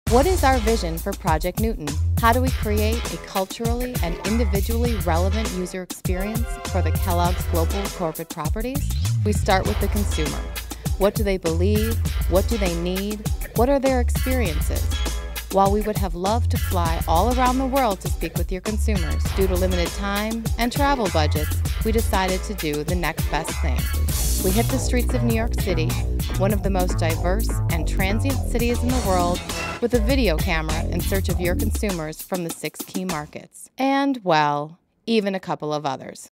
What is our vision for Project Newton? How do we create a culturally and individually relevant user experience for the Kellogg's global corporate properties? We start with the consumer. What do they believe? What do they need? What are their experiences? While we would have loved to fly all around the world to speak with your consumers, due to limited time and travel budgets, we decided to do the next best thing. We hit the streets of New York City, one of the most diverse and transient cities in the world, with a video camera in search of your consumers from the 6 key markets. And, well, even a couple of others.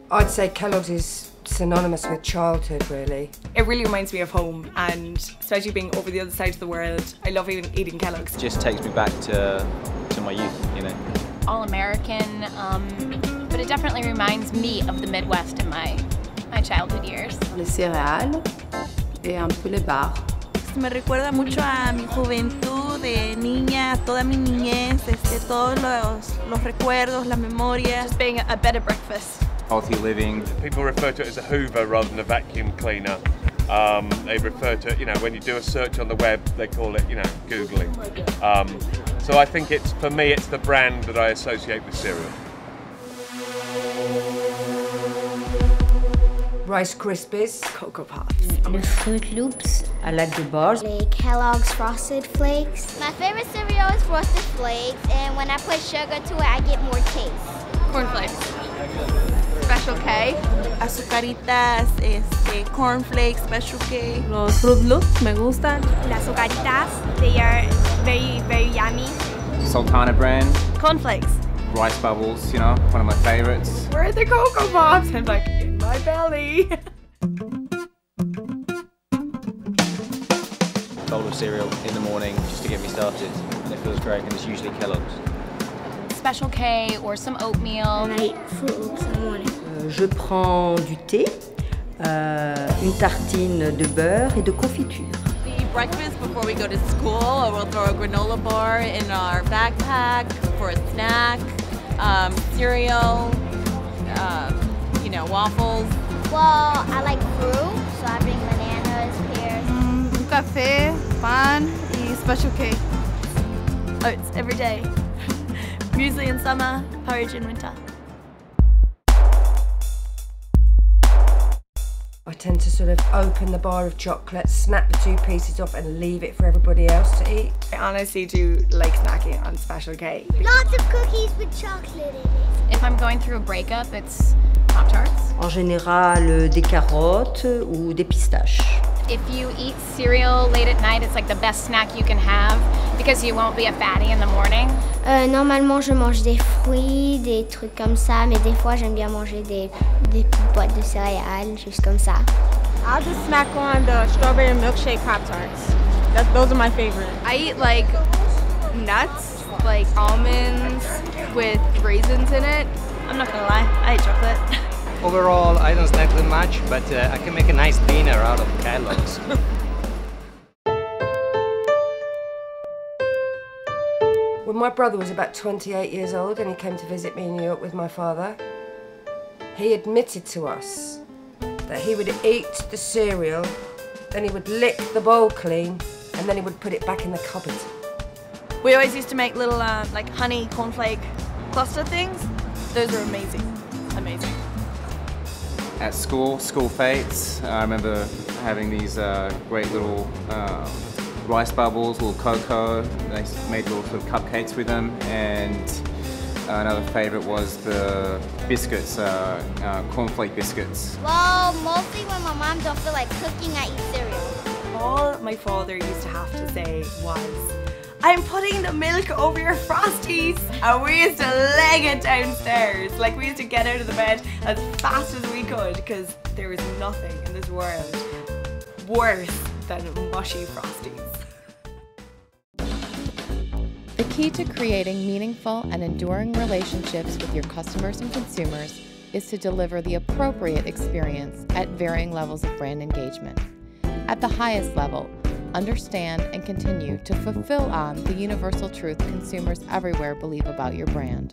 I'd say Kellogg's is synonymous with childhood, really. It really reminds me of home, and especially being over the other side of the world, I love eating Kellogg's. It just takes me back to my youth, you know. All American, but it definitely reminds me of the Midwest in my childhood years. Les céréales et un peu les bars. Me recuerda mucho a mi juventud de niña, toda mi niñez, todos los recuerdos, las memorias. Just being a better breakfast. Healthy living. People refer to it as a Hoover rather than a vacuum cleaner. They refer to it, you know, when you do a search on the web, they call it, you know, Googling. So I think it's, for me, it's the brand that I associate with cereal. Rice Krispies. Cocoa Pops. Les Fruit Loops. I like the bars. Les Kellogg's Frosted Flakes. My favorite cereal is Frosted Flakes, and when I put sugar to it, I get more taste. Corn Flakes. Special K. Azucaritas, Corn Flakes, Special K. Los Fruit Loops me gustan. Las azucaritas, they are very, very yummy. Sultana brand. Corn Flakes. Rice bubbles, you know, one of my favorites. Where are the Cocoa Pops? I'm like, in my belly. Bowl of cereal in the morning just to get me started, and it feels great, and it's usually Kellogg's. Special K or some oatmeal. And I eat Fruit Loops in the morning. Je prends du thé, une tartine de beurre et de confiture. We eat breakfast before we go to school, or we'll throw a granola bar in our backpack for a snack, cereal, you know, waffles. Well, I like fruit, so I bring bananas, pears. Café, pan, y Special K. Oats every day. Muesli in summer, porridge in winter. I tend to sort of open the bar of chocolate, snap the 2 pieces off and leave it for everybody else to eat. I honestly do like snacking on Special K. Lots of cookies with chocolate in it. If I'm going through a breakup, it's Pop-Tarts. En général, des carottes ou des pistaches. If you eat cereal late at night, it's like the best snack you can have because you won't be a fatty in the morning. Normalement, je mange des fruits, des trucs comme ça, mais des fois, j'aime bien manger des petites boîtes de céréales, juste comme ça. I'll just snack on the strawberry milkshake Pop-Tarts. Those are my favorite. I eat like nuts, like almonds with raisins in it. I'm not gonna lie, I eat chocolate. Overall, I don't snack that much, but I can make a nice dinner out of Kellogg's. When my brother was about 28 years old and he came to visit me in New York with my father, he admitted to us that he would eat the cereal, then he would lick the bowl clean, and then he would put it back in the cupboard. We always used to make little like honey cornflake cluster things. Those are amazing, amazing. At school fetes, I remember having these great little rice bubbles, little cocoa. They made little sort of cupcakes with them, and another favourite was the biscuits, cornflake biscuits. Well, mostly when my mom don't feel like cooking, I eat cereal. All my father used to have to say was, "I'm putting the milk over your Frosties," and we used to leg it downstairs. Like, we used to get out of the bed as fast as we could because there was nothing in this world worse than mushy Frosties. The key to creating meaningful and enduring relationships with your customers and consumers is to deliver the appropriate experience at varying levels of brand engagement. At the highest level, understand and continue to fulfill on the universal truth consumers everywhere believe about your brand.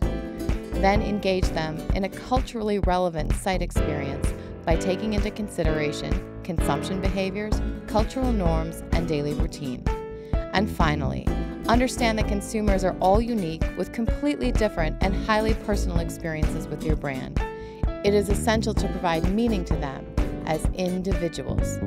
Then engage them in a culturally relevant site experience by taking into consideration consumption behaviors, cultural norms, and daily routines. And finally, understand that consumers are all unique with completely different and highly personal experiences with your brand. It is essential to provide meaning to them as individuals.